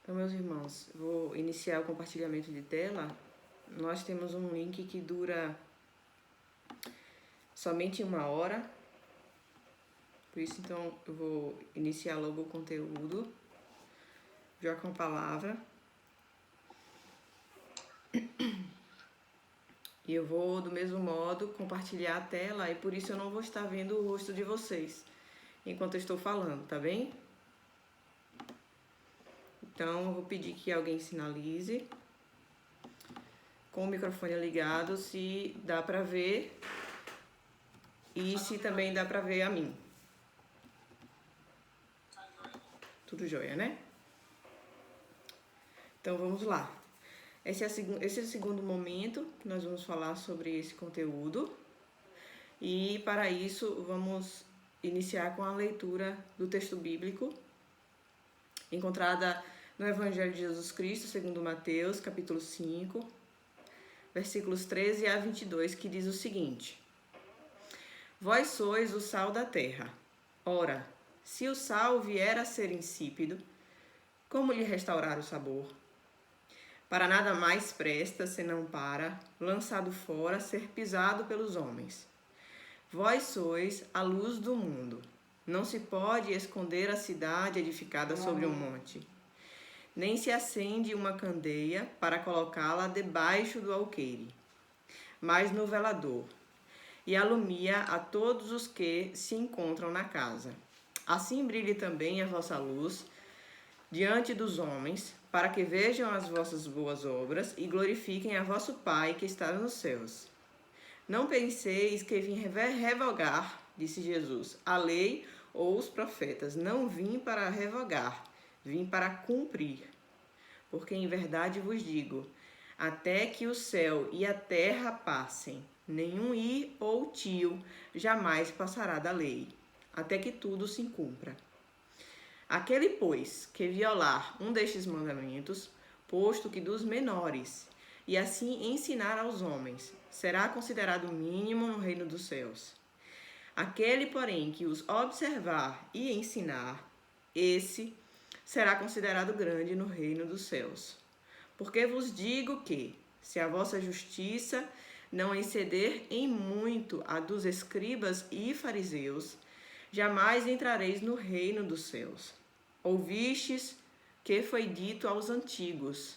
Então, meus irmãos, vou iniciar o compartilhamento de tela. Nós temos um link que dura somente 1 hora. Por isso, então, eu vou iniciar logo o conteúdo, já com a palavra. E eu vou, do mesmo modo, compartilhar a tela, e por isso eu não vou estar vendo o rosto de vocês enquanto eu estou falando, tá bem? Então, eu vou pedir que alguém sinalize com o microfone ligado se dá pra ver e se também dá pra ver a mim. Tudo jóia, né? Então, vamos lá. Esse é o segundo momento que nós vamos falar sobre esse conteúdo. E, para isso, vamos iniciar com a leitura do texto bíblico, encontrada no Evangelho de Jesus Cristo, segundo Mateus, capítulo 5, versículos 13 a 22, que diz o seguinte: Vós sois o sal da terra. Ora, se o sal vier a ser insípido, como lhe restaurar o sabor? Para nada mais presta, senão para, lançado fora, ser pisado pelos homens. Vós sois a luz do mundo. Não se pode esconder a cidade edificada sobre um monte. Nem se acende uma candeia para colocá-la debaixo do alqueire, mas no velador, e alumia a todos os que se encontram na casa. Assim brilhe também a vossa luz diante dos homens, para que vejam as vossas boas obras e glorifiquem a vosso Pai que está nos céus. Não penseis que vim revogar, disse Jesus, a lei ou os profetas. Não vim para revogar, vim para cumprir. Porque em verdade vos digo, até que o céu e a terra passem, nenhum i ou tio jamais passará da lei, até que tudo se cumpra. Aquele, pois, que violar um destes mandamentos, posto que dos menores, e assim ensinar aos homens, será considerado mínimo no reino dos céus. Aquele, porém, que os observar e ensinar, esse será considerado grande no reino dos céus. Porque vos digo que, se a vossa justiça não exceder em muito a dos escribas e fariseus, jamais entrareis no reino dos céus. Ouvistes que foi dito aos antigos: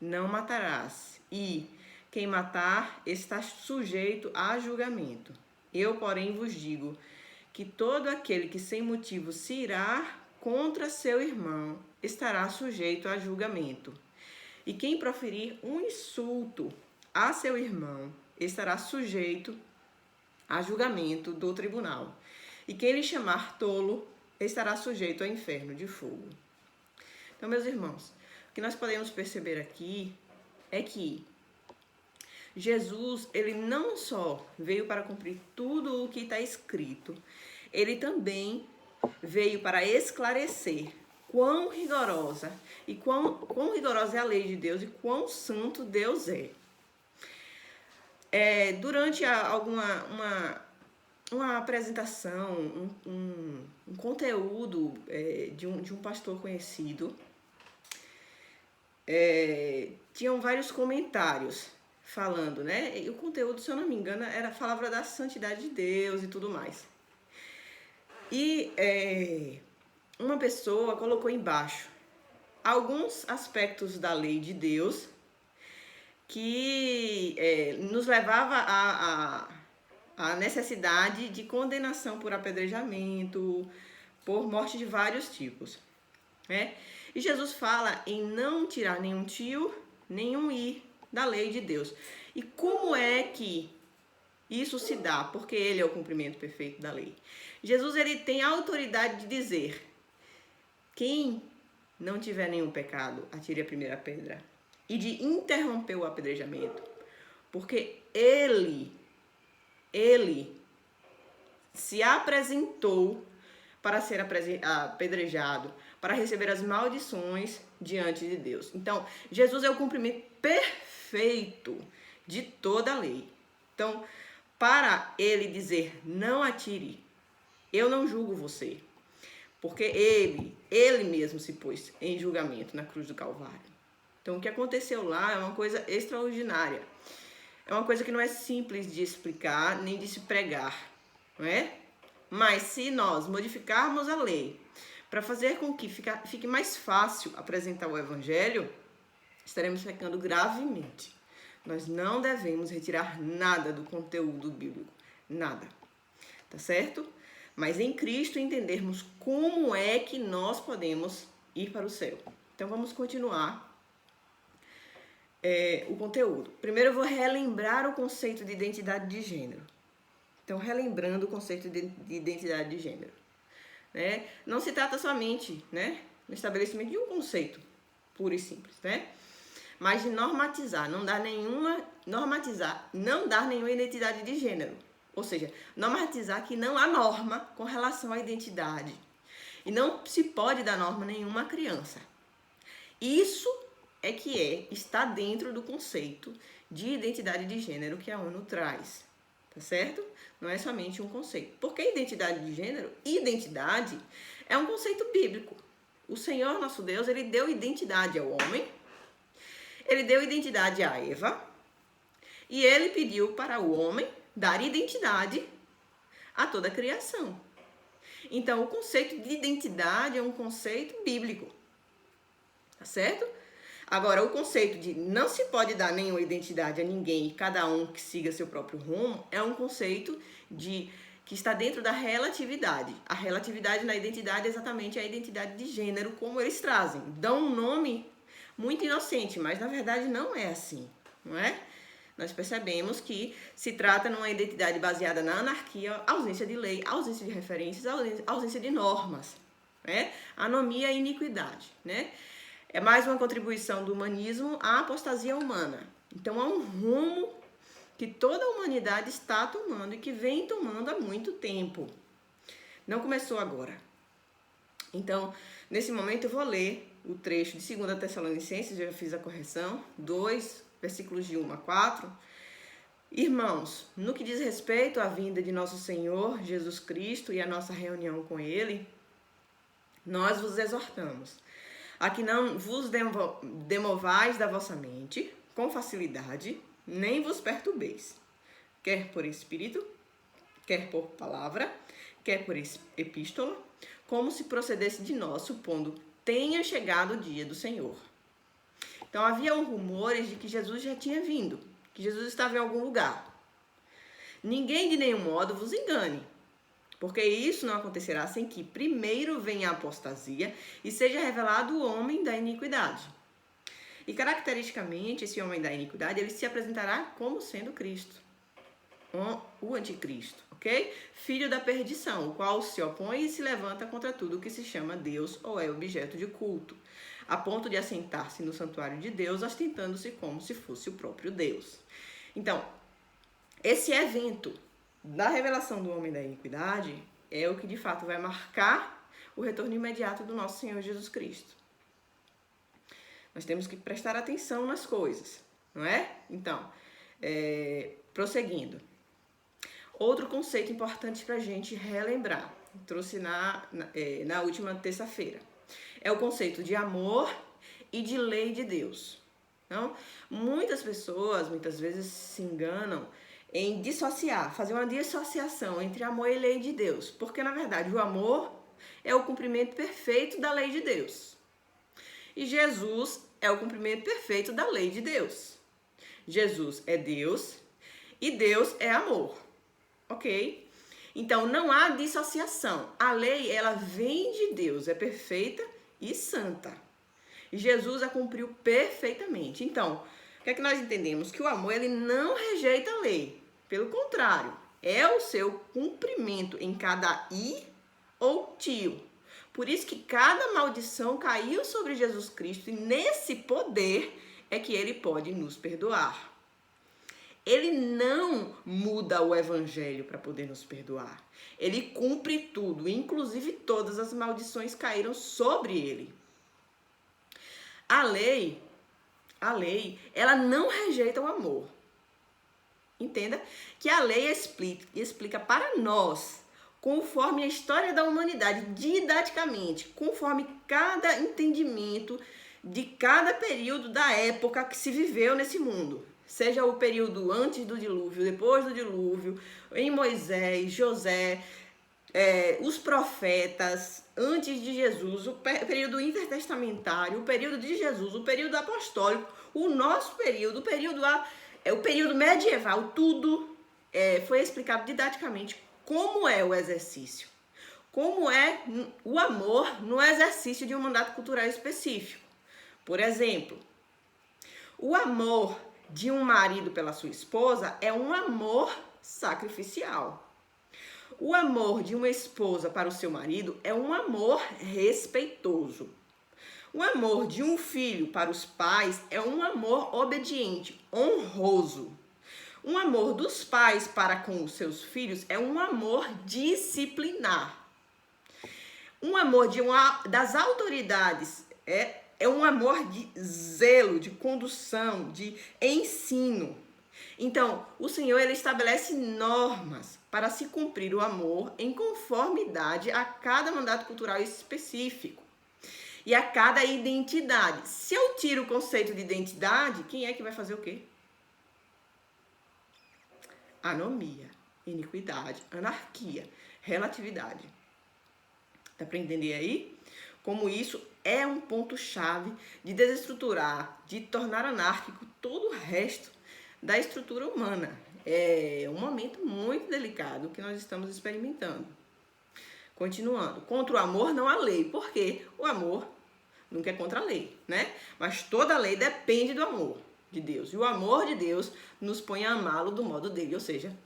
não matarás, e quem matar está sujeito a julgamento. Eu, porém, vos digo que todo aquele que sem motivo se irá contra seu irmão estará sujeito a julgamento. E quem proferir um insulto a seu irmão estará sujeito a julgamento do tribunal. E quem lhe chamar tolo estará sujeito ao inferno de fogo. Então, meus irmãos, o que nós podemos perceber aqui é que Jesus, ele não só veio para cumprir tudo o que está escrito, ele também veio para esclarecer quão rigorosa é a lei de Deus e quão santo Deus é. Durante uma apresentação, um conteúdo de um pastor conhecido, tinham vários comentários falando, né? E o conteúdo, se eu não me engano, falava da santidade de Deus e tudo mais. E uma pessoa colocou embaixo alguns aspectos da lei de Deus que nos levava a necessidade de condenação por apedrejamento, por morte de vários tipos, né? E Jesus fala em não tirar nenhum tio, nenhum i da lei de Deus. E como é que isso se dá? Porque ele é o cumprimento perfeito da lei. Jesus, ele tem a autoridade de dizer: quem não tiver nenhum pecado, atire a primeira pedra. E de interromper o apedrejamento. Porque ele se apresentou para ser apedrejado, para receber as maldições diante de Deus. Então, Jesus é o cumprimento perfeito de toda a lei. Então, para ele dizer, não atire, eu não julgo você. Porque ele mesmo se pôs em julgamento na cruz do Calvário. Então, o que aconteceu lá é uma coisa extraordinária. É uma coisa que não é simples de explicar, nem de se pregar, não é? Mas se nós modificarmos a lei para fazer com que fique mais fácil apresentar o evangelho, estaremos pecando gravemente. Nós não devemos retirar nada do conteúdo bíblico, nada, tá certo? Mas em Cristo entendermos como é que nós podemos ir para o céu. Então vamos continuar o conteúdo. Primeiro eu vou relembrar o conceito de identidade de gênero. Então, relembrando o conceito de identidade de gênero. Né? Não se trata somente, né, no estabelecimento de um conceito, puro e simples, né? Mas de normatizar, não dar nenhuma identidade de gênero. Ou seja, normatizar que não há norma com relação à identidade. E não se pode dar norma nenhuma à criança. Isso é que está dentro do conceito de identidade de gênero que a ONU traz, tá certo? Não é somente um conceito. Porque identidade de gênero, identidade, é um conceito bíblico. O Senhor, nosso Deus, ele deu identidade ao homem, ele deu identidade a Eva, e ele pediu para o homem dar identidade a toda a criação. Então, o conceito de identidade é um conceito bíblico, tá certo? Agora, o conceito de não se pode dar nenhuma identidade a ninguém e cada um que siga seu próprio rumo é um conceito que está dentro da relatividade. A relatividade na identidade é exatamente a identidade de gênero, como eles trazem. Dão um nome muito inocente, mas na verdade não é assim, não é? Nós percebemos que se trata de uma identidade baseada na anarquia, ausência de lei, ausência de referências, ausência de normas, né? Anomia e iniquidade, né? É mais uma contribuição do humanismo à apostasia humana. Então, é um rumo que toda a humanidade está tomando e que vem tomando há muito tempo. Não começou agora. Então, nesse momento eu vou ler o trecho de 2 Tessalonicenses, eu já fiz a correção, 2, versículos de 1 a 4. Irmãos, no que diz respeito à vinda de nosso Senhor Jesus Cristo e à nossa reunião com Ele, nós vos exortamos a que não vos demovais da vossa mente com facilidade, nem vos perturbeis, quer por espírito, quer por palavra, quer por epístola, como se procedesse de nós, supondo tenha chegado o dia do Senhor. Então, havia rumores de que Jesus já tinha vindo, que Jesus estava em algum lugar. Ninguém de nenhum modo vos engane, porque isso não acontecerá sem que primeiro venha a apostasia e seja revelado o homem da iniquidade. E caracteristicamente, esse homem da iniquidade, ele se apresentará como sendo Cristo, o anticristo, ok? Filho da perdição, o qual se opõe e se levanta contra tudo que se chama Deus ou é objeto de culto, a ponto de assentar-se no santuário de Deus, ostentando-se como se fosse o próprio Deus. Então, esse evento da revelação do homem da iniquidade é o que de fato vai marcar o retorno imediato do nosso Senhor Jesus Cristo. Nós temos que prestar atenção nas coisas, não é? Então, prosseguindo. Outro conceito importante para a gente relembrar, trouxe na última terça-feira, é o conceito de amor e de lei de Deus. Então, muitas pessoas, muitas vezes, se enganam em dissociar, fazer uma dissociação entre amor e lei de Deus. Porque, na verdade, o amor é o cumprimento perfeito da lei de Deus. E Jesus é o cumprimento perfeito da lei de Deus. Jesus é Deus e Deus é amor. Ok? Então, não há dissociação. A lei, ela vem de Deus, é perfeita e santa. E Jesus a cumpriu perfeitamente. Então, o que é que nós entendemos? Que o amor, ele não rejeita a lei. Pelo contrário, é o seu cumprimento em cada i ou tio. Por isso que cada maldição caiu sobre Jesus Cristo e nesse poder é que ele pode nos perdoar. Ele não muda o evangelho para poder nos perdoar. Ele cumpre tudo, inclusive todas as maldições caíram sobre ele. A lei, ela não rejeita o amor. Entenda que a lei explica para nós conforme a história da humanidade, didaticamente, conforme cada entendimento de cada período da época que se viveu nesse mundo. Seja o período antes do dilúvio, depois do dilúvio, em Moisés, José, os profetas, antes de Jesus, o período intertestamentário, o período de Jesus, o período apostólico, o nosso período, o período medieval, tudo foi explicado didaticamente como é o exercício, como é o amor no exercício de um mandato cultural específico. Por exemplo, o amor de um marido pela sua esposa é um amor sacrificial. O amor de uma esposa para o seu marido é um amor respeitoso. O amor de um filho para os pais é um amor obediente, honroso. Um amor dos pais para com os seus filhos é um amor disciplinar. Um amor das autoridades é um amor de zelo, de condução, de ensino. Então, o Senhor ele estabelece normas para se cumprir o amor em conformidade a cada mandato cultural específico e a cada identidade. Se eu tiro o conceito de identidade, quem é que vai fazer o quê? Anomia, iniquidade, anarquia, relatividade. Dá para entender aí? Como isso é um ponto-chave de desestruturar, de tornar anárquico todo o resto da estrutura humana. É um momento muito delicado que nós estamos experimentando. Continuando. Contra o amor não há lei. Por quê? O amor nunca é contra a lei, né? Mas toda lei depende do amor de Deus. E o amor de Deus nos põe a amá-lo do modo dele, ou seja,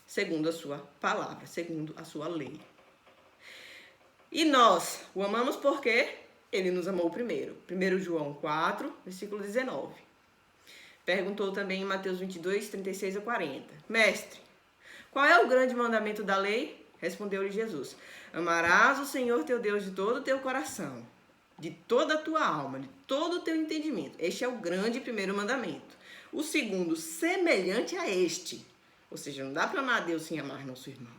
segundo a sua palavra, segundo a sua lei. E nós o amamos porque ele nos amou primeiro. 1 João 4, versículo 19. Perguntou também em Mateus 22, 36 a 40. Mestre, qual é o grande mandamento da lei? Respondeu-lhe Jesus. Amarás o Senhor teu Deus de todo o teu coração, de toda a tua alma, de todo o teu entendimento. Este é o grande primeiro mandamento. O segundo, semelhante a este. Ou seja, não dá para amar a Deus sem amar nosso irmão.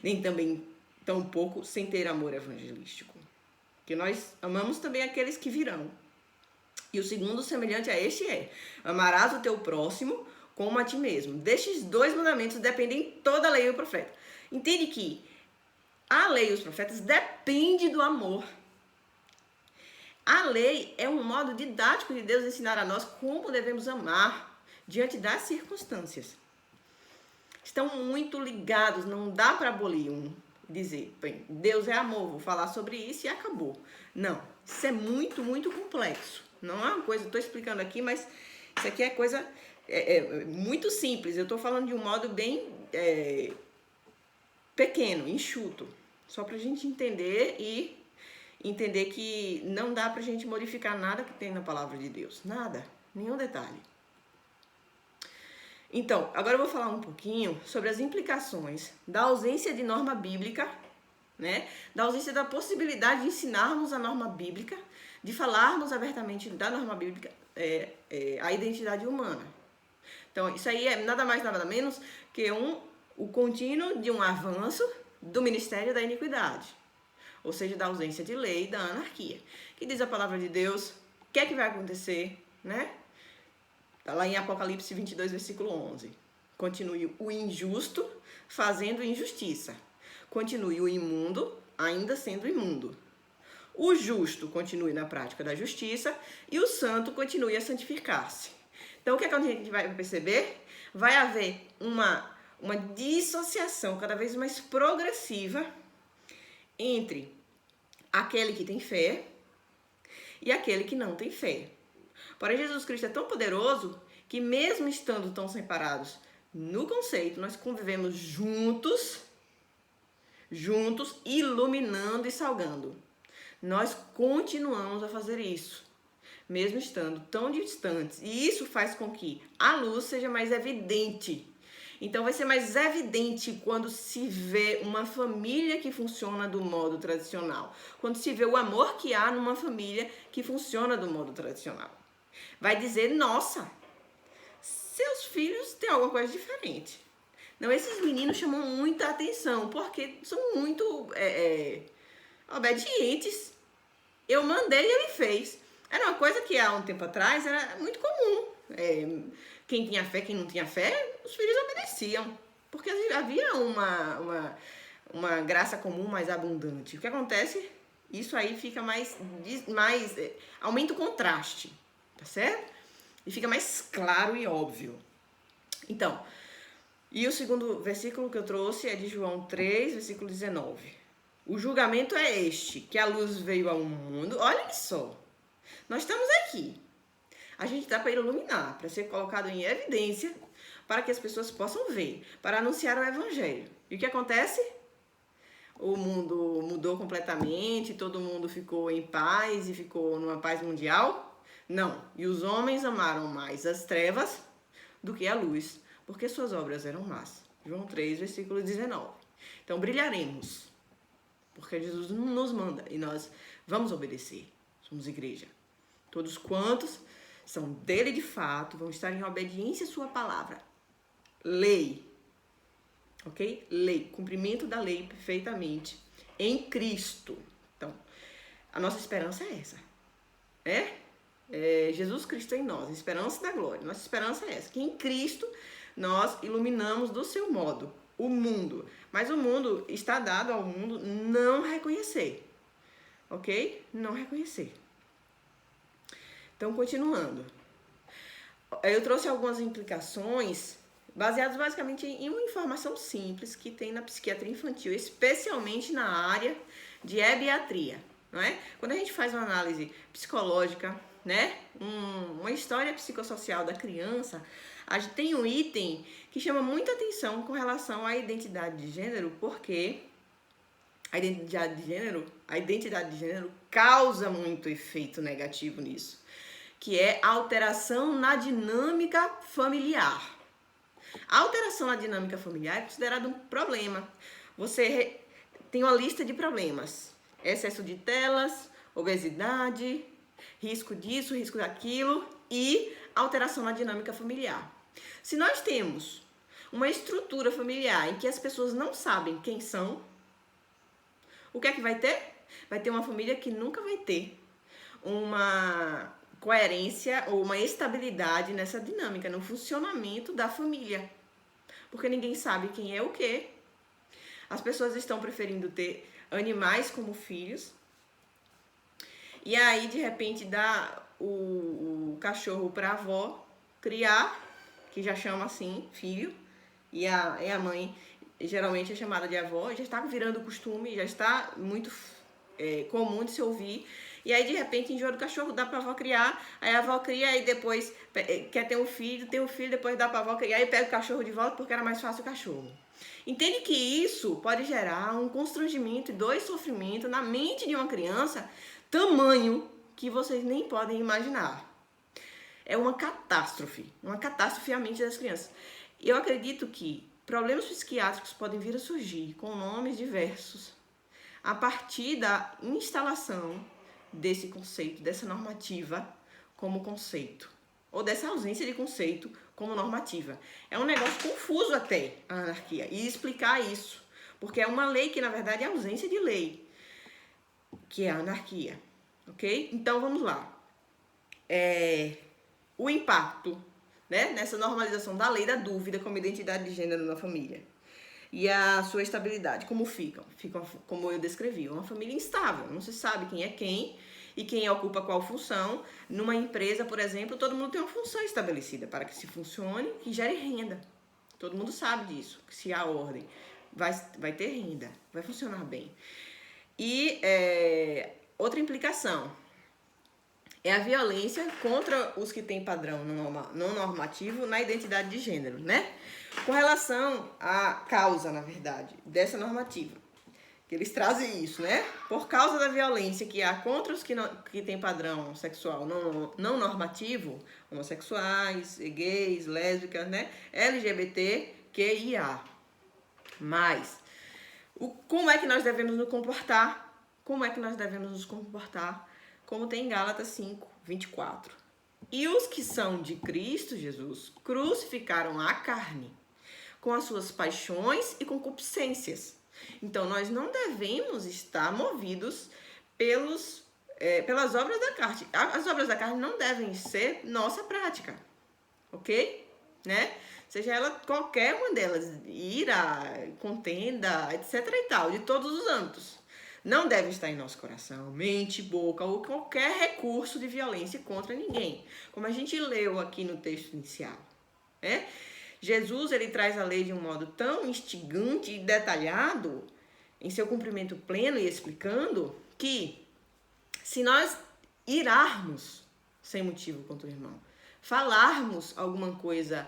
Nem também, tampouco, sem ter amor evangelístico. Porque nós amamos também aqueles que virão. E o segundo, semelhante a este, amarás o teu próximo como a ti mesmo. Destes dois mandamentos dependem toda a lei e o profeta. Entende que a lei e os profetas dependem do amor. A lei é um modo didático de Deus ensinar a nós como devemos amar diante das circunstâncias. Estão muito ligados, não dá para abolir dizer, bem, Deus é amor, vou falar sobre isso e acabou. Não, isso é muito, muito complexo. Não é uma coisa, estou explicando aqui, mas isso aqui é coisa muito simples. Eu estou falando de um modo bem pequeno, enxuto, só para a gente entender e entender que não dá para a gente modificar nada que tem na palavra de Deus. Nada, nenhum detalhe. Então, agora eu vou falar um pouquinho sobre as implicações da ausência de norma bíblica, né? Da ausência da possibilidade de ensinarmos a norma bíblica, de falarmos abertamente da norma bíblica, a identidade humana. Então, isso aí é nada mais, nada menos que o contínuo de um avanço do ministério da iniquidade. Ou seja, da ausência de lei, da anarquia. Que diz a palavra de Deus, o que é que vai acontecer, né? Está lá em Apocalipse 22, versículo 11. Continue o injusto fazendo injustiça. Continue o imundo ainda sendo imundo. O justo continue na prática da justiça e o santo continue a santificar-se. Então, o que é que a gente vai perceber? Vai haver uma dissociação cada vez mais progressiva entre aquele que tem fé e aquele que não tem fé. Porém, Jesus Cristo é tão poderoso que mesmo estando tão separados no conceito, nós convivemos juntos, iluminando e salgando. Nós continuamos a fazer isso, mesmo estando tão distantes. E isso faz com que a luz seja mais evidente. Então, vai ser mais evidente quando se vê uma família que funciona do modo tradicional. Quando se vê o amor que há numa família que funciona do modo tradicional. Vai dizer, nossa, seus filhos têm alguma coisa diferente. Não, esses meninos chamam muita atenção, porque são muito obedientes. Eu mandei e ele fez. Era uma coisa que há um tempo atrás era muito comum. Quem tinha fé, quem não tinha fé, os filhos obedeciam. Porque havia uma graça comum mais abundante. O que acontece? Isso aí fica mais aumenta o contraste, tá certo? E fica mais claro e óbvio. Então, e o segundo versículo que eu trouxe é de João 3, versículo 19. O julgamento é este, que a luz veio ao mundo. Olha só, nós estamos aqui. A gente está para iluminar, para ser colocado em evidência, para que as pessoas possam ver, para anunciar o evangelho. E o que acontece? O mundo mudou completamente, todo mundo ficou em paz e ficou numa paz mundial? Não. E os homens amaram mais as trevas do que a luz, porque suas obras eram más. João 3, versículo 19. Então, brilharemos, porque Jesus nos manda e nós vamos obedecer. Somos igreja. Todos quantos são dele de fato vão estar em obediência à sua palavra. Lei. Ok? Lei. Cumprimento da lei perfeitamente em Cristo. Então, a nossa esperança é essa. Jesus Cristo em nós, a esperança da glória. Nossa esperança é essa, que em Cristo nós iluminamos do seu modo o mundo. Mas o mundo está dado ao mundo não reconhecer. Ok? Não reconhecer. Então, continuando. Eu trouxe algumas implicações baseadas basicamente em uma informação simples que tem na psiquiatria infantil, especialmente na área de ebiatria, não é? Quando a gente faz uma análise psicológica, né, uma história psicossocial da criança, a gente tem um item que chama muita atenção com relação à identidade de gênero, porque a identidade de gênero causa muito efeito negativo nisso, que é a alteração na dinâmica familiar. A alteração na dinâmica familiar é considerada um problema. Você tem uma lista de problemas: excesso de telas, obesidade, risco disso, risco daquilo e alteração na dinâmica familiar. Se nós temos uma estrutura familiar em que as pessoas não sabem quem são, o que é que vai ter? Vai ter uma família que nunca vai ter uma coerência ou uma estabilidade nessa dinâmica, no funcionamento da família. Porque ninguém sabe quem é o quê. As pessoas estão preferindo ter animais como filhos. E aí, de repente, dá o cachorro para a avó criar, que já chama assim, filho. E a mãe, geralmente é chamada de avó, já está virando costume, já está muito comum de se ouvir. E aí, de repente, enjoa do cachorro, dá pra avó criar, aí a avó cria e depois quer ter um filho, tem um filho, depois dá pra avó criar e pega o cachorro de volta porque era mais fácil o cachorro. Entende que isso pode gerar um constrangimento e dor e sofrimento na mente de uma criança, tamanho que vocês nem podem imaginar. É uma catástrofe à mente das crianças. Eu acredito que problemas psiquiátricos podem vir a surgir com nomes diversos a partir da instalação desse conceito, dessa normativa como conceito, ou dessa ausência de conceito como normativa. É um negócio confuso até, a anarquia, e explicar isso, porque é uma lei que, na verdade, é ausência de lei, que é a anarquia, ok? Então, vamos lá. O impacto, né, nessa normalização da lei da dúvida como identidade de gênero na família. E a sua estabilidade, como ficam? Ficam, como eu descrevi, uma família instável. Não se sabe quem é quem e quem ocupa qual função. Numa empresa, por exemplo, todo mundo tem uma função estabelecida para que se funcione e gere renda. Todo mundo sabe disso, que se há ordem, vai ter renda, vai funcionar bem. E outra implicação é a violência contra os que têm padrão não normativo na identidade de gênero, né? Com relação à causa, na verdade, dessa normativa, que eles trazem isso, né? Por causa da violência que há contra os que têm padrão sexual não normativo, homossexuais, gays, lésbicas, né? LGBTQIA+. Mas, como é que nós devemos nos comportar? Como é que nós devemos nos comportar? Como tem em Gálatas 5, 24. E os que são de Cristo Jesus crucificaram a carne com as suas paixões e concupiscências. Então, nós não devemos estar movidos pelas obras da carne. As obras da carne não devem ser nossa prática, ok? Né? Seja ela qualquer uma delas, ira, contenda, etc e tal, de todos os âmbitos. Não deve estar em nosso coração, mente, boca ou qualquer recurso de violência contra ninguém. Como a gente leu aqui no texto inicial, né? Jesus, ele traz a lei de um modo tão instigante e detalhado, em seu cumprimento pleno e explicando, que se nós irarmos sem motivo contra o irmão, falarmos alguma coisa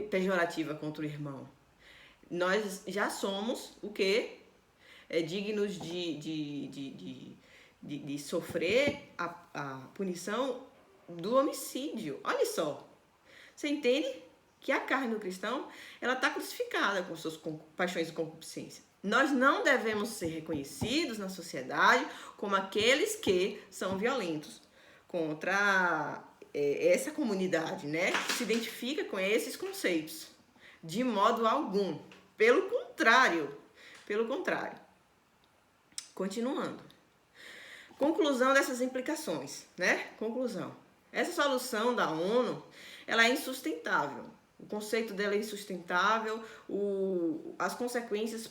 pejorativa contra o irmão, nós já somos o quê? Dignos de sofrer a punição do homicídio. Olha só, você entende que a carne do cristão, ela está crucificada com suas paixões e concupiscência. Nós não devemos ser reconhecidos na sociedade como aqueles que são violentos contra essa comunidade, né? Que se identifica com esses conceitos. De modo algum. Pelo contrário. Continuando. Conclusão dessas implicações, né? Conclusão. Essa solução da ONU, ela é insustentável. O conceito dela é insustentável, as consequências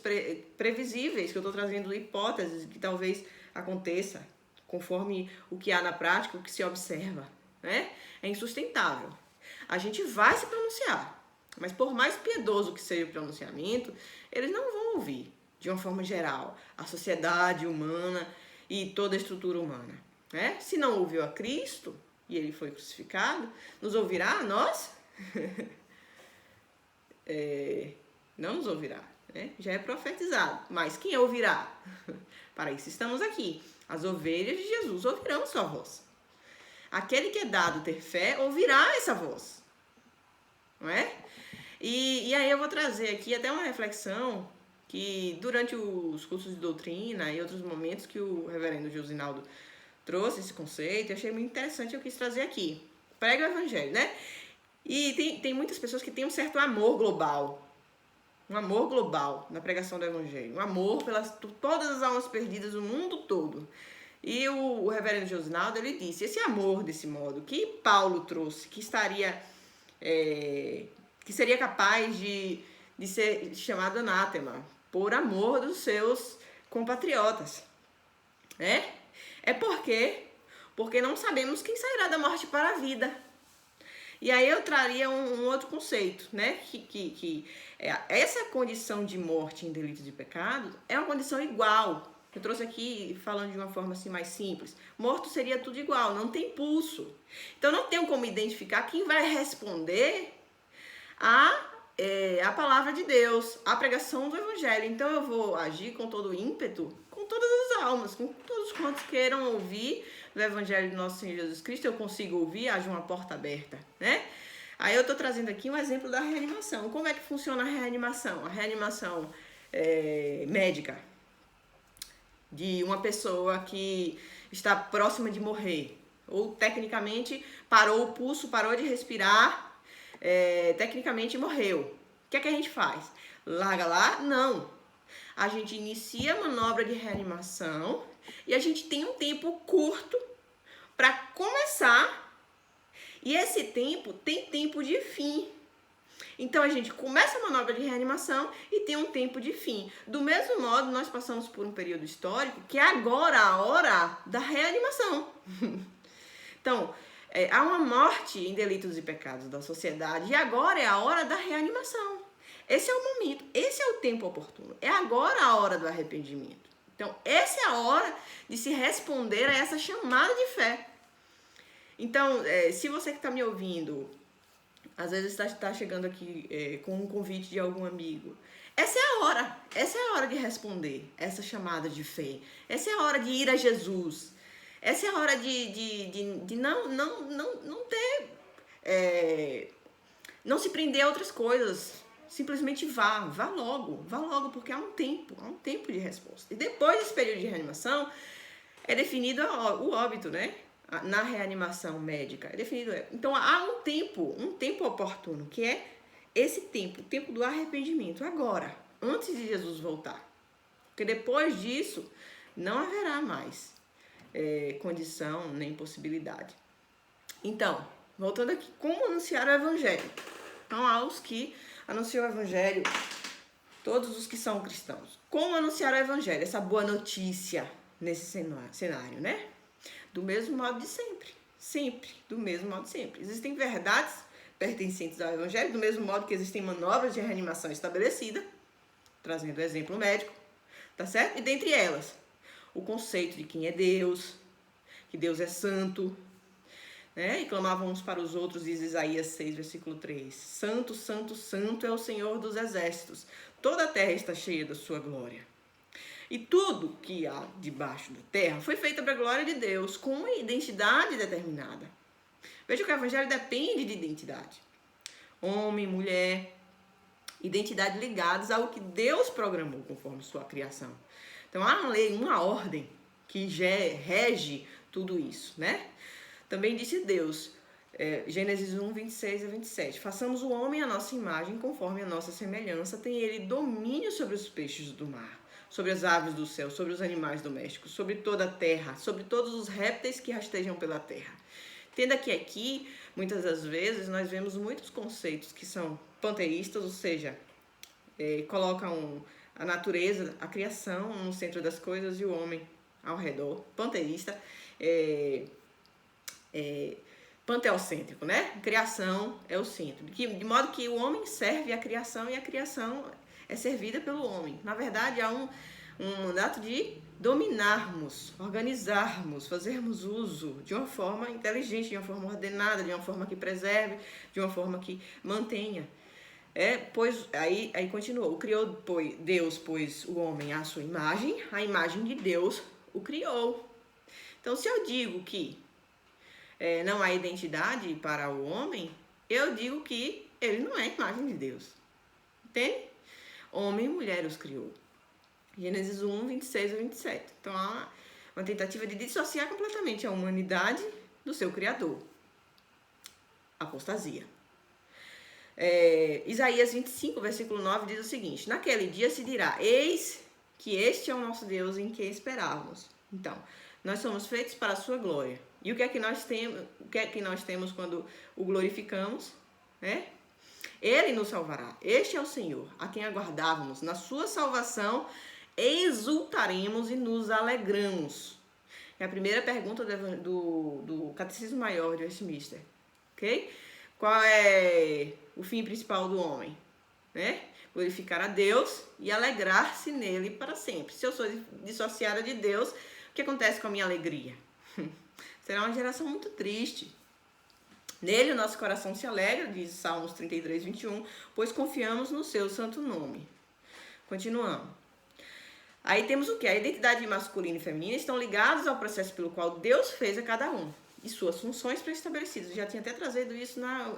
previsíveis, que eu estou trazendo hipóteses que talvez aconteça, conforme o que há na prática, o que se observa, né? É insustentável. A gente vai se pronunciar, mas por mais piedoso que seja o pronunciamento, eles não vão ouvir, de uma forma geral, a sociedade humana e toda a estrutura humana, né? Se não ouviu a Cristo, e ele foi crucificado, nos ouvirá a nós? Não nos ouvirá, né? Já é profetizado, mas quem ouvirá? Para isso estamos aqui. As ovelhas de Jesus ouvirão sua voz. Aquele que é dado ter fé ouvirá essa voz, não é? E aí eu vou trazer aqui até uma reflexão que durante os cursos de doutrina e outros momentos que o reverendo Josinaldo trouxe esse conceito, eu achei muito interessante, eu quis trazer aqui. Prega o evangelho, né? E tem muitas pessoas que têm um certo amor global. Um amor global na pregação do evangelho. Um amor pelas todas as almas perdidas do mundo todo. E o reverendo Josinaldo, ele disse, esse amor desse modo que Paulo trouxe, que seria capaz de ser chamado anátema, por amor dos seus compatriotas, né? Porque não sabemos quem sairá da morte para a vida. E aí eu traria um outro conceito, né? Que essa condição de morte em delitos e pecados é uma condição igual. Eu trouxe aqui falando de uma forma assim mais simples. Morto seria tudo igual, não tem pulso. Então não tenho como identificar quem vai responder a palavra de Deus, a pregação do evangelho. Então eu vou agir com todo o ímpeto, com todas as almas, com todos quantos queiram ouvir do evangelho do nosso Senhor Jesus Cristo. Eu consigo ouvir, haja uma porta aberta, né? Aí eu tô trazendo aqui um exemplo da reanimação. Como é que funciona a reanimação? A reanimação médica de uma pessoa que está próxima de morrer, ou tecnicamente parou o pulso, parou de respirar, tecnicamente morreu. O que é que a gente faz? Larga lá? Não. A gente inicia a manobra de reanimação e a gente tem um tempo curto para começar, e esse tempo tem tempo de fim. Então a gente começa a manobra de reanimação e tem um tempo de fim. Do mesmo modo, nós passamos por um período histórico que é agora a hora da reanimação. Então, há uma morte em delitos e pecados da sociedade e agora é a hora da reanimação. Esse é o momento, esse é o tempo oportuno. É agora a hora do arrependimento. Então, essa é a hora de se responder a essa chamada de fé. Então, se você que está me ouvindo, às vezes está chegando aqui com um convite de algum amigo, essa é a hora de responder essa chamada de fé. Essa é a hora de ir a Jesus. Essa é a hora de não ter, não se prender a outras coisas. Simplesmente vá logo, porque há um tempo de resposta. E depois desse período de reanimação, é definido o óbito, né? Na reanimação médica, é definido. Então, há um tempo oportuno, que é esse tempo, o tempo do arrependimento, agora, antes de Jesus voltar. Porque depois disso, não haverá mais condição nem possibilidade. Então, voltando aqui, como anunciar o Evangelho? Então, há os que anunciam o Evangelho, todos os que são cristãos. Como anunciar o Evangelho, essa boa notícia nesse cenário, né? Do mesmo modo de sempre. Sempre, do mesmo modo de sempre. Existem verdades pertencentes ao Evangelho, do mesmo modo que existem manobras de reanimação estabelecida, trazendo exemplo médico, tá certo? E dentre elas, o conceito de quem é Deus, que Deus é santo, né? E clamavam uns para os outros, diz Isaías 6, versículo 3. Santo, santo, santo é o Senhor dos exércitos. Toda a terra está cheia da sua glória. E tudo que há debaixo da terra foi feito para a glória de Deus, com uma identidade determinada. Veja que o Evangelho depende de identidade. Homem, mulher, identidade ligadas ao que Deus programou conforme sua criação. Então há uma lei, uma ordem que rege tudo isso, né? Também disse Deus, Gênesis 1, 26 a 27. Façamos o homem à nossa imagem, conforme a nossa semelhança. Tem ele domínio sobre os peixes do mar, sobre as aves do céu, sobre os animais domésticos, sobre toda a terra, sobre todos os répteis que rastejam pela terra. Entenda que aqui, muitas das vezes, nós vemos muitos conceitos que são panteístas, ou seja, colocam a natureza, a criação no centro das coisas e o homem ao redor. Panteísta, panteocêntrico, né? Criação é o centro. De modo que o homem serve a criação e a criação é servida pelo homem. Na verdade, há um mandato de dominarmos, organizarmos, fazermos uso de uma forma inteligente, de uma forma ordenada, de uma forma que preserve, de uma forma que mantenha. Pois aí continuou. Criou Deus, pois o homem à sua imagem, a imagem de Deus o criou. Então, se eu digo que não há identidade para o homem, eu digo que ele não é a imagem de Deus. Entende? Homem e mulher os criou. Gênesis 1, 26 a 27. Então, há uma tentativa de dissociar completamente a humanidade do seu Criador. Apostasia. Isaías 25, versículo 9 diz o seguinte: naquele dia se dirá, eis que este é o nosso Deus em que esperávamos. Então, nós somos feitos para a sua glória. E o que é que nós temos quando o glorificamos? Ele nos salvará. Este é o Senhor, a quem aguardávamos. Na sua salvação exultaremos e nos alegramos. É a primeira pergunta do Catecismo Maior de Westminster. Ok? Qual é o fim principal do homem? Glorificar a Deus e alegrar-se nele para sempre. Se eu sou dissociada de Deus, o que acontece com a minha alegria? Será uma geração muito triste. Nele o nosso coração se alegra, diz Salmos 33, 21, pois confiamos no seu santo nome. Continuando. Aí temos o quê? A identidade masculina e feminina estão ligados ao processo pelo qual Deus fez a cada um e suas funções pré-estabelecidas. Eu já tinha até trazido isso na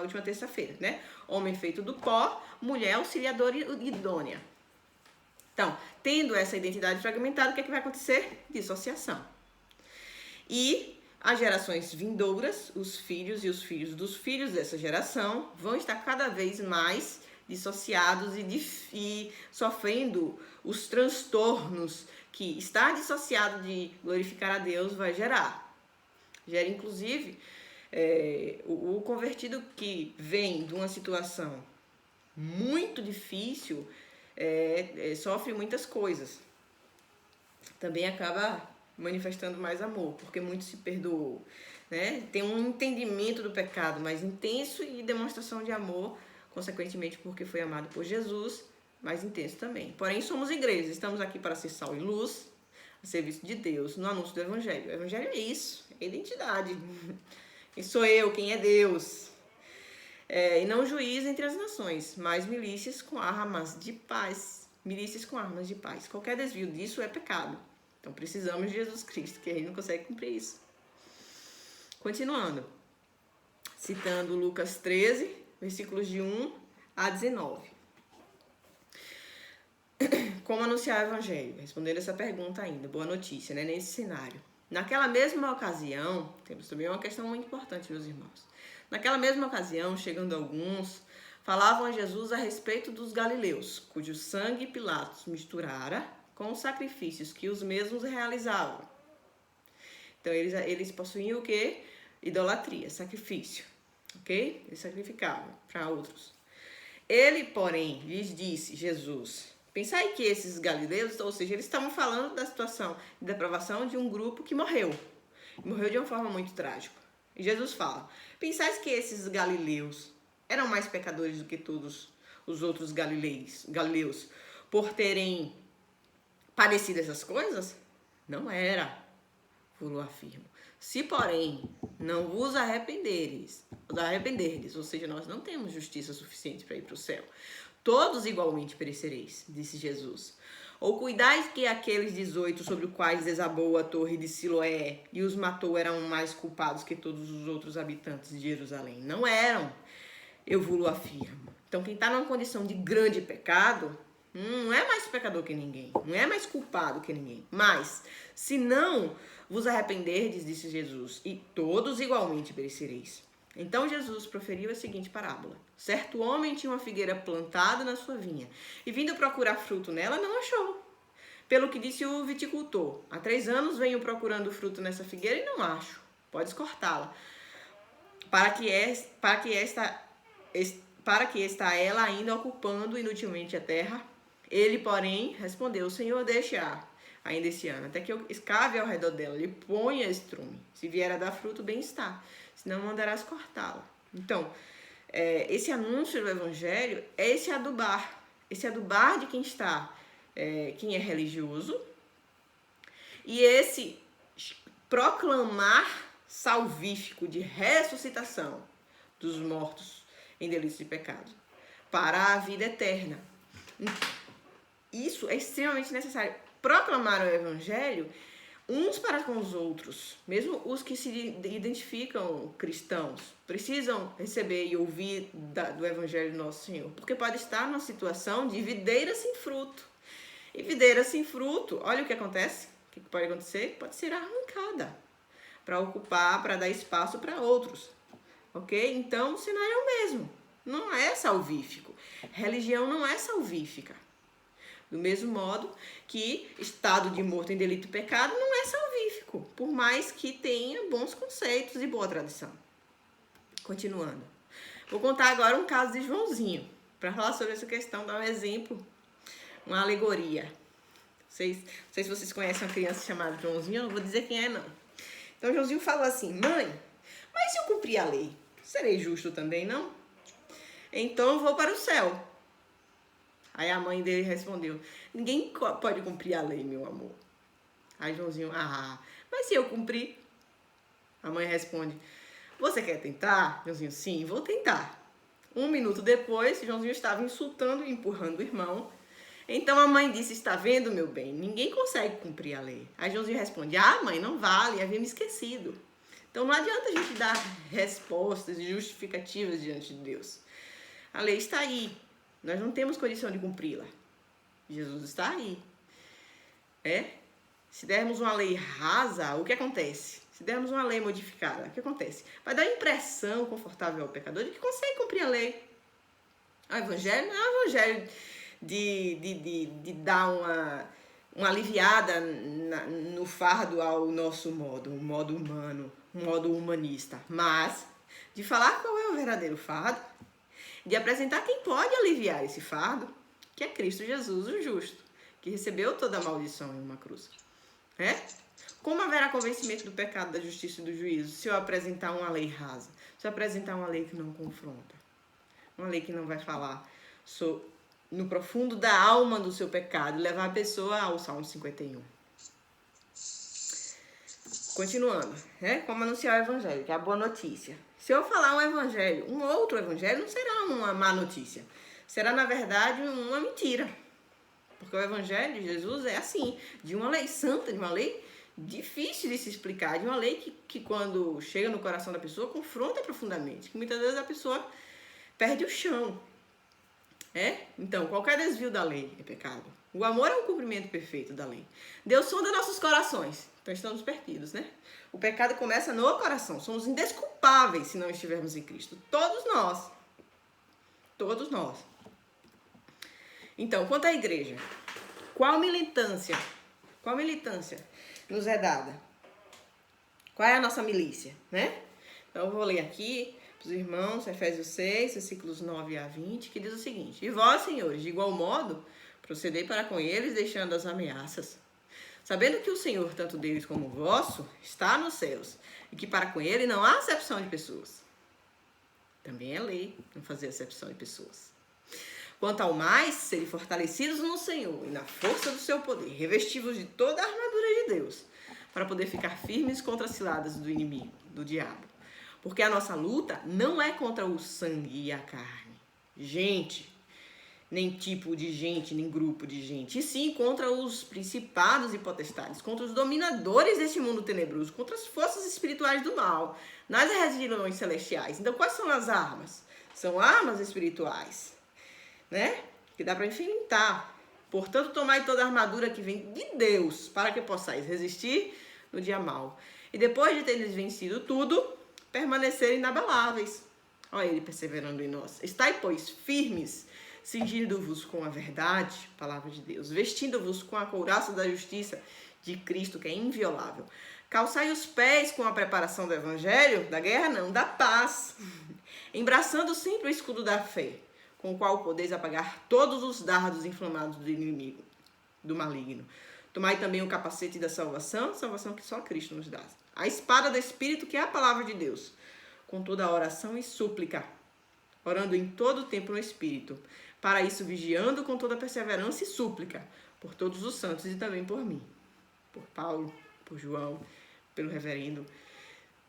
última terça-feira, né? Homem feito do pó, mulher auxiliadora e idônea. Então, tendo essa identidade fragmentada, o que é que vai acontecer? Dissociação. E as gerações vindouras, os filhos e os filhos dos filhos dessa geração, vão estar cada vez mais dissociados e sofrendo os transtornos que estar dissociado de glorificar a Deus vai gerar. Gera, inclusive, o convertido que vem de uma situação muito difícil, sofre muitas coisas. Também acaba manifestando mais amor, porque muito se perdoou, né? Tem um entendimento do pecado mais intenso e demonstração de amor, consequentemente porque foi amado por Jesus, mais intenso também. Porém, somos igreja, estamos aqui para ser sal e luz, a serviço de Deus, no anúncio do Evangelho. O Evangelho é isso, é identidade. Quem sou eu? Quem é Deus? E não juiz entre as nações, mas milícias com armas de paz. Milícias com armas de paz. Qualquer desvio disso é pecado. Então precisamos de Jesus Cristo, que a gente não consegue cumprir isso. Continuando. Citando Lucas 13, versículos de 1 a 19. Como anunciar o Evangelho? Respondendo essa pergunta ainda. Boa notícia, né? Nesse cenário. Naquela mesma ocasião, temos também uma questão muito importante, meus irmãos. Naquela mesma ocasião, chegando alguns, falavam a Jesus a respeito dos galileus, cujo sangue Pilatos misturara com os sacrifícios que os mesmos realizavam. Então, eles possuíam o quê? Idolatria, sacrifício, ok? Eles sacrificavam para outros. Ele, porém, lhes disse, Jesus, pensai que esses galileus, ou seja, eles estavam falando da situação de depravação de um grupo que morreu. Morreu de uma forma muito trágica. E Jesus fala, pensais que esses galileus eram mais pecadores do que todos os outros galileus por terem padecido essas coisas? Não era. Vos afirmo. Se, porém, não vos arrependerdes, ou seja, nós não temos justiça suficiente para ir para o céu, todos igualmente perecereis, disse Jesus. Ou cuidais que aqueles 18 sobre os quais desabou a torre de Siloé e os matou eram mais culpados que todos os outros habitantes de Jerusalém? Não eram, eu vos afirmo. Então, quem está numa condição de grande pecado, não é mais pecador que ninguém, não é mais culpado que ninguém. Mas, se não vos arrependerdes, disse Jesus, e todos igualmente perecereis. Então Jesus proferiu a seguinte parábola. Certo homem tinha uma figueira plantada na sua vinha, e vindo procurar fruto nela, não achou. Pelo que disse o viticultor, há 3 anos venho procurando fruto nessa figueira e não acho. Podes cortá-la, para que está ela ainda ocupando inutilmente a terra. Ele, porém, respondeu, o Senhor deixa ainda esse ano, até que eu escave ao redor dela, lhe ponha estrume. Se vier a dar fruto, bem está, senão mandarás cortá-la. Então, esse anúncio do evangelho é esse adubar de quem está, quem é religioso, e esse proclamar salvífico de ressuscitação dos mortos em delitos de pecado para a vida eterna. Isso é extremamente necessário. Proclamar o evangelho uns para com os outros, mesmo os que se identificam cristãos, precisam receber e ouvir do evangelho do nosso Senhor, porque pode estar numa situação de videira sem fruto. E videira sem fruto, olha o que acontece. O que pode acontecer? Pode ser arrancada para ocupar, para dar espaço para outros. Ok? Então, o cenário é o mesmo. Não é salvífico. Religião não é salvífica. Do mesmo modo que estado de morto em delito e pecado não é salvífico, por mais que tenha bons conceitos e boa tradição. Continuando. Vou contar agora um caso de Joãozinho, para falar sobre essa questão, dar um exemplo, uma alegoria. Não sei se vocês conhecem uma criança chamada Joãozinho, eu não vou dizer quem é não. Então Joãozinho falou assim, mãe, mas se eu cumprir a lei, serei justo também, não? Então eu vou para o céu. Aí a mãe dele respondeu, ninguém pode cumprir a lei, meu amor. Aí Joãozinho, mas se eu cumprir? A mãe responde, você quer tentar? Joãozinho, sim, vou tentar. 1 minuto depois, Joãozinho estava insultando e empurrando o irmão. Então a mãe disse, está vendo, meu bem, ninguém consegue cumprir a lei. Aí Joãozinho responde, mãe, não vale, havia me esquecido. Então não adianta a gente dar respostas e justificativas diante de Deus. A lei está aí. Nós não temos condição de cumpri-la. Jesus está aí. Se dermos uma lei rasa, o que acontece? Se dermos uma lei modificada, o que acontece? Vai dar a impressão confortável ao pecador de que consegue cumprir a lei. O evangelho não é um evangelho de dar uma aliviada no fardo ao nosso modo, um modo humano, um modo humanista, mas de falar qual é o verdadeiro fardo, de apresentar quem pode aliviar esse fardo, que é Cristo Jesus, o justo, que recebeu toda a maldição em uma cruz. Como haverá convencimento do pecado, da justiça e do juízo se eu apresentar uma lei rasa, se eu apresentar uma lei que não confronta, uma lei que não vai falar no profundo da alma do seu pecado, levar a pessoa ao Salmo 51. Continuando, como anunciar o evangelho, que é a boa notícia. Se eu falar um evangelho, um outro evangelho, não será uma má notícia. Será, na verdade, uma mentira. Porque o evangelho de Jesus é assim, de uma lei santa, de uma lei difícil de se explicar, de uma lei que quando chega no coração da pessoa, confronta profundamente. Que muitas vezes a pessoa perde o chão. Então, qualquer desvio da lei é pecado. O amor é o cumprimento perfeito da lei. Deus sonda nossos corações. Então estamos perdidos, O pecado começa no coração. Somos indesculpáveis se não estivermos em Cristo. Todos nós. Todos nós. Então, quanto à igreja, qual militância nos é dada? Qual é a nossa milícia, né? Então, eu vou ler aqui para os irmãos, Efésios 6, versículos 9 a 20, que diz o seguinte: E vós, senhores, de igual modo, procedei para com eles, deixando as ameaças, sabendo que o Senhor, tanto deles como o vosso, está nos céus, e que para com ele não há acepção de pessoas. Também é lei não fazer acepção de pessoas. Quanto ao mais, serem fortalecidos no Senhor e na força do seu poder, revestivos de toda a armadura de Deus, para poder ficar firmes contra as ciladas do inimigo, do diabo. Porque a nossa luta não é contra o sangue e a carne, gente, nem tipo de gente, nem grupo de gente, e sim contra os principados e potestades, contra os dominadores deste mundo tenebroso, contra as forças espirituais do mal, nas regiões celestiais. Então, quais são as armas? São armas espirituais, né? Que dá para enfrentar. Portanto, tomai toda a armadura que vem de Deus, para que possais resistir no dia mau. E depois de teres vencido tudo, permanecerem inabaláveis. Olha ele perseverando em nós. Estai, pois, firmes, cingindo-vos com a verdade, palavra de Deus, vestindo-vos com a couraça da justiça de Cristo, que é inviolável. Calçai os pés com a preparação do evangelho, da guerra não, da paz, embraçando sempre o escudo da fé, com o qual podeis apagar todos os dardos inflamados do inimigo, do maligno. Tomai também o capacete da salvação que só Cristo nos dá. A espada do Espírito, que é a palavra de Deus, com toda a oração e súplica, orando em todo o tempo no Espírito. Para isso, vigiando com toda perseverança e súplica, por todos os santos e também por mim, por Paulo, por João, pelo reverendo,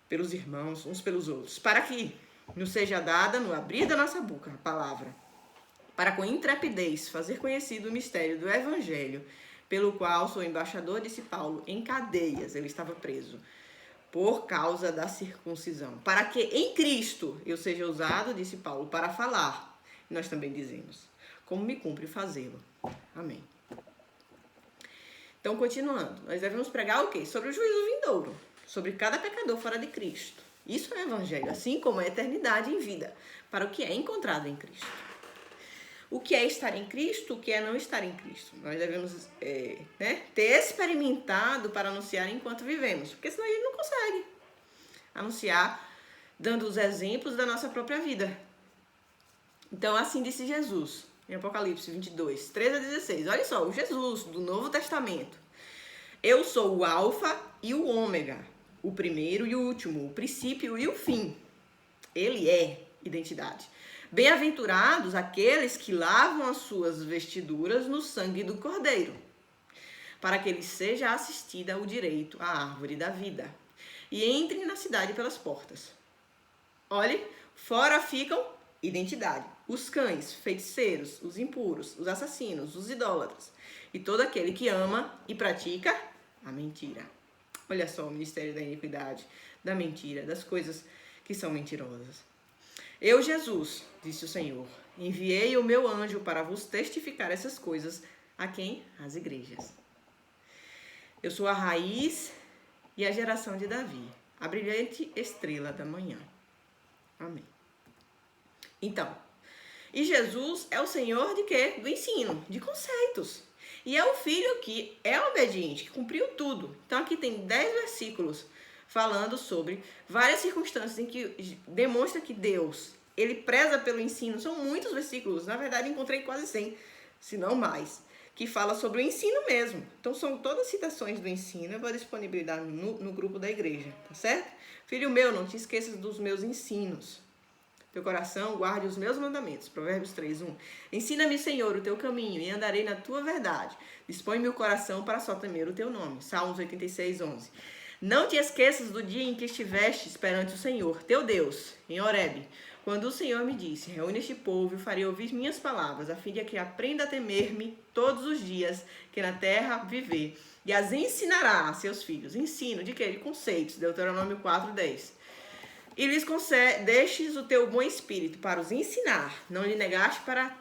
pelos irmãos, uns pelos outros, para que nos seja dada, no abrir da nossa boca, a palavra, para com intrepidez fazer conhecido o mistério do Evangelho, pelo qual sou embaixador, disse Paulo, em cadeias, ele estava preso, por causa da circuncisão, para que em Cristo eu seja usado, disse Paulo, para falar. Nós também dizemos, como me cumpre fazê-lo. Amém. Então, continuando, nós devemos pregar o quê? Sobre o juízo vindouro, sobre cada pecador fora de Cristo. Isso é o Evangelho, assim como a eternidade em vida, para o que é encontrado em Cristo. O que é estar em Cristo, o que é não estar em Cristo. Nós devemos ter experimentado para anunciar enquanto vivemos, porque senão a gente não consegue anunciar dando os exemplos da nossa própria vida. Então, assim disse Jesus, em Apocalipse 22, 13 a 16. Olha só, o Jesus do Novo Testamento. Eu sou o Alfa e o Ômega, o primeiro e o último, o princípio e o fim. Ele é identidade. Bem-aventurados aqueles que lavam as suas vestiduras no sangue do Cordeiro, para que lhes seja assistida o direito à árvore da vida, e entrem na cidade pelas portas. Olhe, fora ficam identidade, os cães, feiticeiros, os impuros, os assassinos, os idólatras, e todo aquele que ama e pratica a mentira. Olha só o ministério da iniquidade, da mentira, das coisas que são mentirosas. Eu, Jesus, disse o Senhor, enviei o meu anjo para vos testificar essas coisas. A quem? Às igrejas. Eu sou a raiz e a geração de Davi, a brilhante estrela da manhã. Amém. Então, e Jesus é o Senhor de quê? Do ensino, de conceitos. E é o Filho que é obediente, que cumpriu tudo. Então, aqui tem 10 versículos falando sobre várias circunstâncias em que demonstra que Deus, ele preza pelo ensino. São muitos versículos, na verdade encontrei quase 100, se não mais, que fala sobre o ensino mesmo. Então são todas citações do ensino, eu vou disponibilizar no grupo da igreja, tá certo? Filho meu, não te esqueças dos meus ensinos. Teu coração guarde os meus mandamentos. Provérbios 3:1. Ensina-me, Senhor, o teu caminho e andarei na tua verdade. Dispõe-me o coração para só temer o teu nome. Salmos 86:11. Não te esqueças do dia em que estiveste perante o Senhor, teu Deus, em Horebe, quando o Senhor me disse, reúne este povo e farei ouvir minhas palavras, a fim de que aprenda a temer-me todos os dias que na terra viver, e as ensinará a seus filhos. Ensino de quê? De conceitos, Deuteronômio 4:10. E lhes deixes o teu bom espírito para os ensinar, não lhe negaste para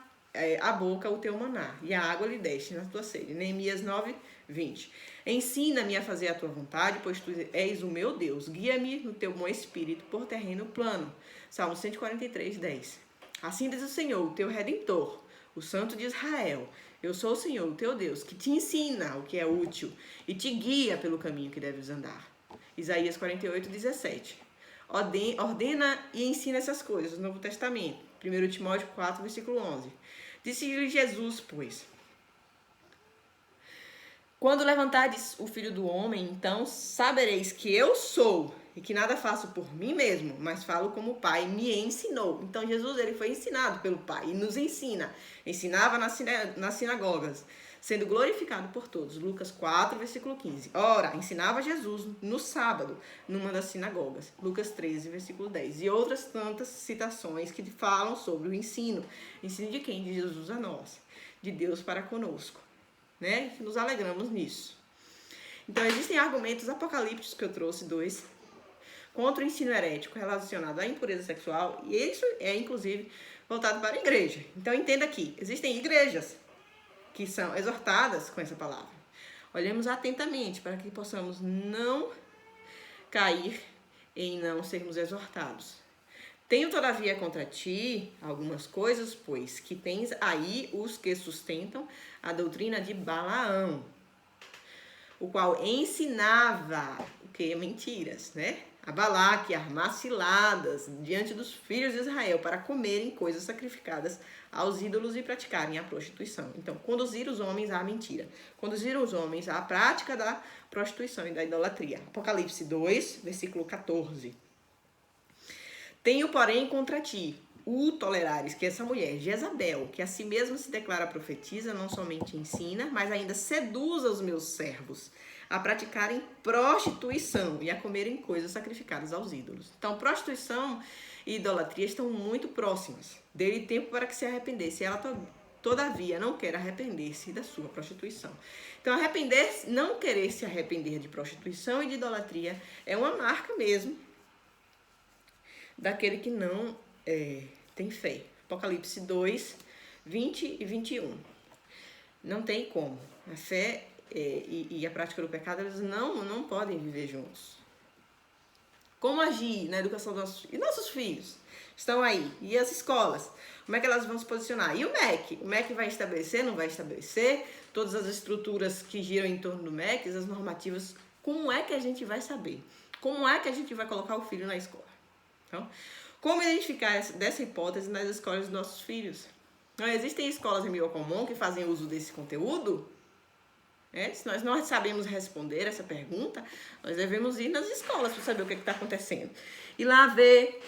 a boca o teu maná, e a água lhe deste na tua sede. Neemias 9:20. Ensina-me a fazer a tua vontade, pois tu és o meu Deus. Guia-me no teu bom espírito por terreno plano. Salmo 143:10. Assim diz o Senhor, o teu Redentor, o Santo de Israel. Eu sou o Senhor, o teu Deus, que te ensina o que é útil e te guia pelo caminho que deves andar. Isaías 48, 17. Ordena e ensina essas coisas no Novo Testamento. 1 Timóteo 4, versículo 11. Disse-lhe Jesus, pois: quando levantardes o Filho do Homem, então sabereis que eu sou e que nada faço por mim mesmo, mas falo como o Pai me ensinou. Então Jesus, ele foi ensinado pelo Pai e nos ensina. Ensinava nas sinagogas, sendo glorificado por todos. Lucas 4, versículo 15. Ora, ensinava Jesus no sábado, numa das sinagogas. Lucas 13, versículo 10. E outras tantas citações que falam sobre o ensino. Ensino de quem? De Jesus a nós. De Deus para conosco. Né? Nos alegramos nisso. Então, existem argumentos apocalípticos que eu trouxe, 2, contra o ensino herético relacionado à impureza sexual, e isso é, inclusive, voltado para a igreja. Então, entenda aqui, existem igrejas que são exortadas com essa palavra. Olhemos atentamente para que possamos não cair em não sermos exortados. Tenho, todavia, contra ti algumas coisas, pois, que tens aí os que sustentam a doutrina de Balaão, o qual ensinava o que? Mentiras, né? A Balaque, armar ciladas diante dos filhos de Israel para comerem coisas sacrificadas aos ídolos e praticarem a prostituição. Então, conduzir os homens à mentira. Conduzir os homens à prática da prostituição e da idolatria. Apocalipse 2, versículo 14. Tenho, porém, contra ti o tolerares, que essa mulher, Jezabel, que a si mesma se declara profetisa, não somente ensina, mas ainda seduz os meus servos a praticarem prostituição e a comerem coisas sacrificadas aos ídolos. Então, prostituição e idolatria estão muito próximas. Dê-lhe tempo para que se arrependesse. Ela, todavia, não quer arrepender-se da sua prostituição. Então, não querer se arrepender de prostituição e de idolatria é uma marca mesmo daquele que não tem fé. Apocalipse 2, 20 e 21. Não tem como. A fé e a prática do pecado, eles não podem viver juntos. Como agir na educação dos nossos filhos? E nossos filhos estão aí. E as escolas? Como é que elas vão se posicionar? E o MEC? O MEC vai estabelecer, não vai estabelecer? Todas as estruturas que giram em torno do MEC, as normativas, como é que a gente vai saber? Como é que a gente vai colocar o filho na escola? Então, como identificar dessa hipótese nas escolas dos nossos filhos? Não existem escolas em Miguel Comum que fazem uso desse conteúdo? Se nós não sabemos responder essa pergunta, nós devemos ir nas escolas para saber o que está acontecendo. E lá ver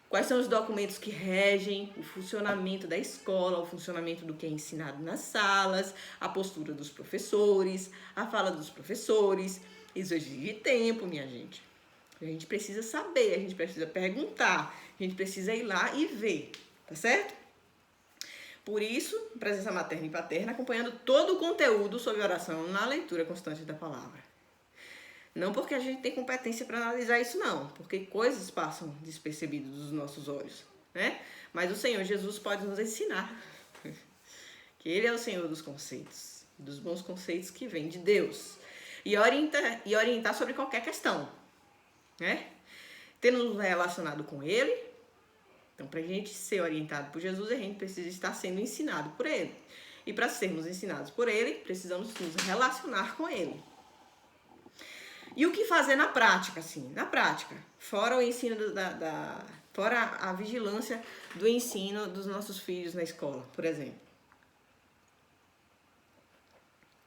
quais são os documentos que regem o funcionamento da escola, o funcionamento do que é ensinado nas salas, a postura dos professores, a fala dos professores. Isso exige tempo, minha gente. A gente precisa saber, a gente precisa perguntar, a gente precisa ir lá e ver, tá certo? Por isso, presença materna e paterna, acompanhando todo o conteúdo sobre oração na leitura constante da palavra. Não porque a gente tem competência para analisar isso, não. Porque coisas passam despercebidas dos nossos olhos, né? Mas o Senhor Jesus pode nos ensinar. Que Ele é o Senhor dos conceitos. Dos bons conceitos que vêm de Deus. E orientar sobre qualquer questão, né? Tendo nos relacionado com Ele. Então, para a gente ser orientado por Jesus, a gente precisa estar sendo ensinado por Ele. E para sermos ensinados por Ele, precisamos nos relacionar com Ele. E o que fazer na prática, assim? Na prática, fora o ensino fora a vigilância do ensino dos nossos filhos na escola, por exemplo.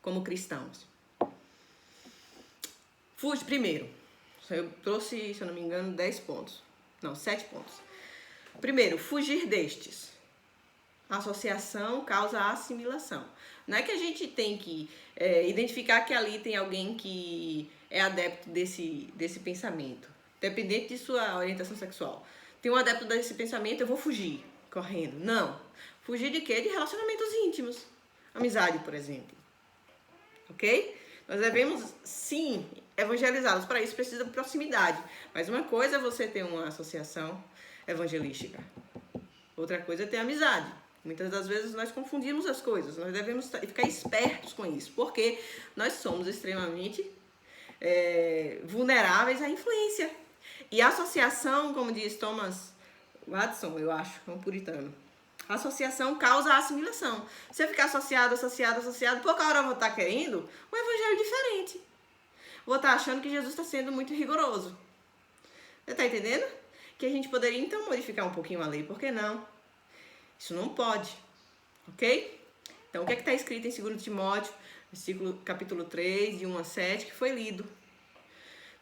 Como cristãos. Fuge primeiro. Eu trouxe, se eu não me engano, 10 pontos. Não, 7 pontos. Primeiro, fugir destes. Associação causa assimilação. Não é que a gente tem que identificar que ali tem alguém que é adepto desse pensamento, dependente de sua orientação sexual. Tem um adepto desse pensamento, eu vou fugir, correndo. Não. Fugir de quê? De relacionamentos íntimos. Amizade, por exemplo. Ok? Nós devemos, sim, evangelizá-los. Para isso precisa de proximidade. Mas uma coisa é você ter uma associação evangelística. Outra coisa é ter amizade. Muitas das vezes nós confundimos as coisas. Nós devemos ficar espertos com isso, porque nós somos extremamente vulneráveis à influência. E a associação, como diz Thomas Watson, eu acho, é um puritano, Associação causa assimilação. Se eu ficar associado, pouca hora eu vou estar querendo um evangelho diferente. Vou estar achando que Jesus está sendo muito rigoroso. Você está entendendo? Que a gente poderia então modificar um pouquinho a lei. Por que não? Isso não pode. Ok? Então, o que é que está escrito em 2 Timóteo, capítulo 3, de 1 a 7, que foi lido?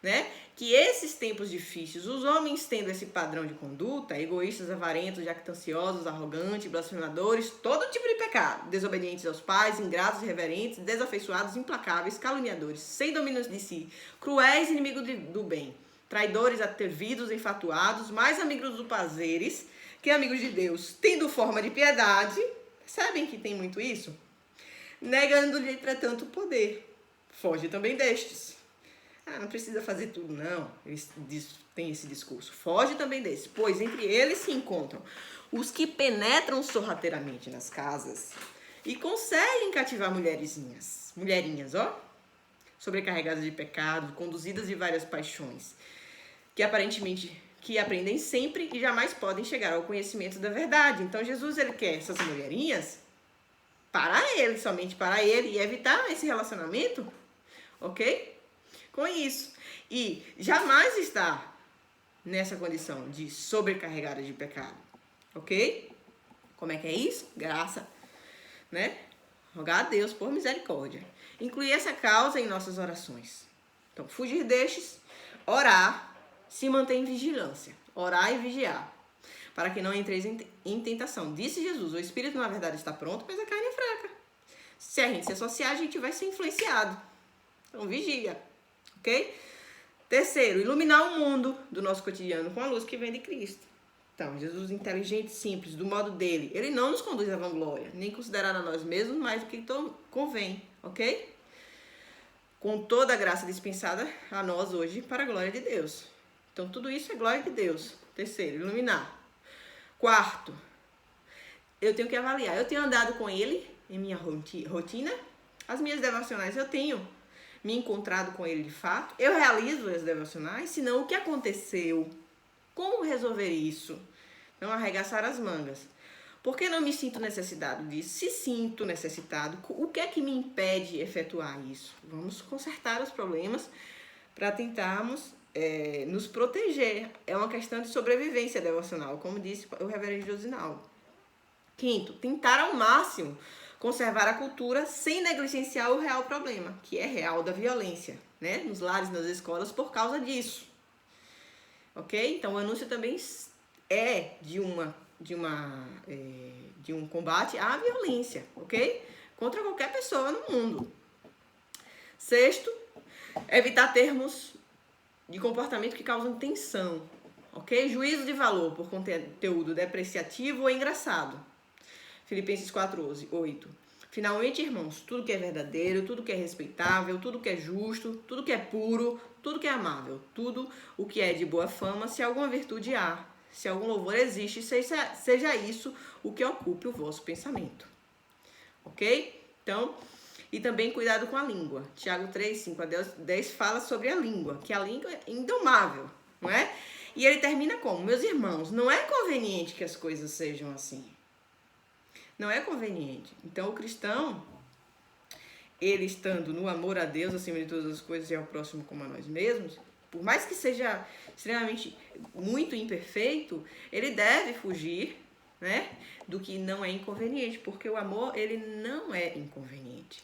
Né? Que esses tempos difíceis, os homens tendo esse padrão de conduta, egoístas, avarentos, jactanciosos, arrogantes, blasfemadores, todo tipo de pecado, desobedientes aos pais, ingratos, irreverentes, desafeiçoados, implacáveis, caluniadores, sem domínio de si, cruéis, inimigos do bem, traidores, atrevidos, enfatuados, mais amigos dos prazeres que amigos de Deus, tendo forma de piedade. Sabem que tem muito isso? Negando-lhe, entretanto, o poder. Foge também destes. Não precisa fazer tudo, não. Eles têm esse discurso. Foge também desse, pois entre eles se encontram os que penetram sorrateiramente nas casas e conseguem cativar mulherinhas, ó, sobrecarregadas de pecado, conduzidas de várias paixões, que aprendem sempre e jamais podem chegar ao conhecimento da verdade. Então Jesus, ele quer essas mulherinhas para ele, somente para ele, e evitar esse relacionamento, ok? Com isso. E jamais está nessa condição de sobrecarregada de pecado. Ok? Como é que é isso? Graça, né? Rogar a Deus por misericórdia. Incluir essa causa em nossas orações. Então, fugir destes, orar, se manter em vigilância. Orar e vigiar. Para que não entreis em tentação. Disse Jesus, o espírito na verdade está pronto, mas a carne é fraca. Se a gente se associar, a gente vai ser influenciado. Então, vigia. Ok? Terceiro, iluminar o mundo do nosso cotidiano com a luz que vem de Cristo. Então, Jesus inteligente, simples, do modo dele. Ele não nos conduz à vanglória, nem considerar a nós mesmos mais do que convém, ok? Com toda a graça dispensada a nós hoje para a glória de Deus. Então, tudo isso é glória de Deus. Terceiro, iluminar. Quarto, eu tenho que avaliar. Eu tenho andado com ele em minha rotina. As minhas devocionais eu tenho me encontrado com ele de fato. Eu realizo as devocionais, senão o que aconteceu? Como resolver isso? Não arregaçar as mangas. Por que não me sinto necessitado disso? Se sinto necessitado, o que é que me impede de efetuar isso? Vamos consertar os problemas para tentarmos nos proteger. É uma questão de sobrevivência devocional, como disse o reverendo Josinaldo. Quinto, tentar ao máximo conservar a cultura sem negligenciar o real problema, que é real da violência, né? Nos lares, nas escolas, por causa disso. Ok? Então, o anúncio também é de um combate à violência, ok? Contra qualquer pessoa no mundo. Sexto, evitar termos de comportamento que causam tensão, ok? Juízo de valor por conteúdo depreciativo ou engraçado. Filipenses 4:8. Finalmente, irmãos, tudo que é verdadeiro, tudo que é respeitável, tudo que é justo, tudo que é puro, tudo que é amável, tudo o que é de boa fama, se alguma virtude há, se algum louvor existe, seja isso o que ocupe o vosso pensamento. Ok? Então, e também cuidado com a língua. Tiago 3:5-10 fala sobre a língua, que a língua é indomável, não é? E ele termina como? Meus irmãos, não é conveniente que as coisas sejam assim. Não é conveniente. Então, o cristão, ele estando no amor a Deus acima de todas as coisas e ao próximo como a nós mesmos, por mais que seja extremamente muito imperfeito, ele deve fugir, né, do que não é inconveniente, porque o amor, ele não é inconveniente.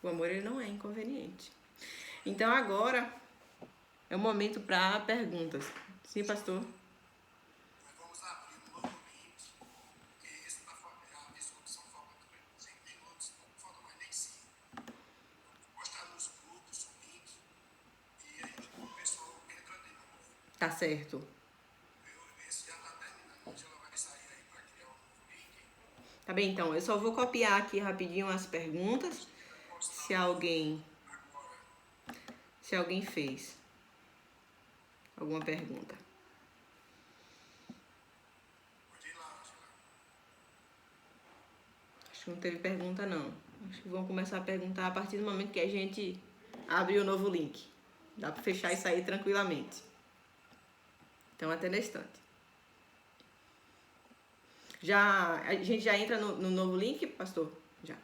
O amor, ele não é inconveniente. Então, agora é o momento para perguntas. Sim, pastor? Tá certo. Tá bem, então. Eu só vou copiar aqui rapidinho as perguntas. Se alguém fez alguma pergunta. Acho que não teve pergunta, não. Acho que vão começar a perguntar a partir do momento que a gente abre o novo link. Dá para fechar e sair tranquilamente. Então, até na estante. A gente já entra no novo link, pastor? Já.